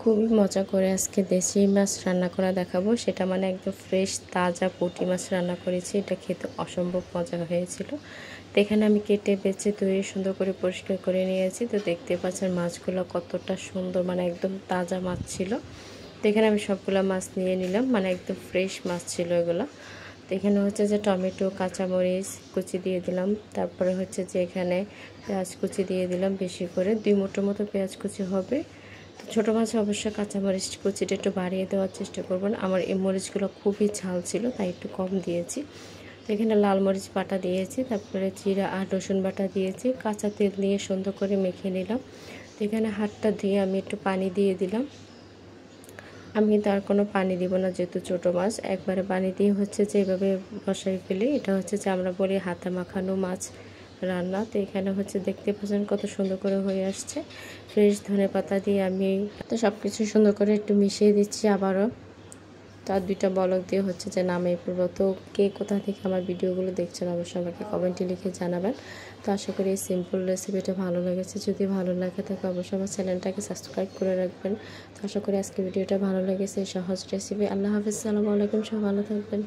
খুবই মজা করে আজকে দেশি মাছ রান্না করা দেখাবো। সেটা মানে একদম ফ্রেশ তাজা পুঁটি মাছ রান্না করেছি। এটা খেতে অসম্ভব মজা হয়েছিল। তো এখানে আমি কেটে বেছে ধুয়ে সুন্দর করে পরিষ্কার করে নিয়েছি। তো দেখতে পাচ্ছেন মাছগুলো কতটা সুন্দর, মানে একদম তাজা মাছ ছিল। তো এখানে আমি সবগুলো মাছ নিয়ে নিলাম, মানে একদম ফ্রেশ মাছ ছিল এগুলো। তো এখানে হচ্ছে যে টমেটো, কাঁচামরিচ কুচি দিয়ে দিলাম। তারপরে হচ্ছে যে এখানে পেঁয়াজ কুচি দিয়ে দিলাম বেশি করে, 2 মুঠো মতো পেঁয়াজ কুচি হবে। তো ছোটো মাছে অবশ্যই কাঁচামরিচ কুচিটা একটু বাড়িয়ে দেওয়ার চেষ্টা করবেন। আমার এই মরিচগুলো খুবই ঝাল ছিল, তাই একটু কম দিয়েছি। তো এখানে লাল মরিচ বাটা দিয়েছি, তারপরে জিরা আর রসুন বাটা দিয়েছি। কাঁচা তেল দিয়ে সুন্দর করে মেখে নিলাম। তো এখানে হাতটা দিয়ে আমি একটু পানি দিয়ে দিলাম। আমি কিন্তু আর কোনো পানি দিব না, যেহেতু ছোটো মাছ একবারে পানি দিয়ে হচ্ছে যে এভাবে বসাই ফেলি। এটা হচ্ছে যে আমরা বলি হাতে মাখানো মাছ রান্না। তো এখানে হচ্ছে দেখতে পাচ্ছেন কত সুন্দর করে হয়ে আসছে। ফ্রেশ ধনেপাতা দিয়ে আমি তো সব কিছু সুন্দর করে একটু মিশিয়ে দিচ্ছি আবারও। তার 2টা বলক দিয়ে হচ্ছে যে নামিয়ে ফেলবো। তো কে কোথা থেকে আমার ভিডিওগুলো দেখছেন অবশ্যই আমাকে কমেন্টে লিখে জানাবেন। তো আশা করি এই সিম্পল রেসিপিটা ভালো লেগেছে। যদি ভালো লাগে থাকে অবশ্যই আমার চ্যানেলটাকে সাবস্ক্রাইব করে রাখবেন। তো আশা করি আজকে ভিডিওটা ভালো লেগেছে, সহজ রেসিপি। আল্লাহ হাফিজ, আসসালামু আলাইকুম, সব ভালো থাকবেন।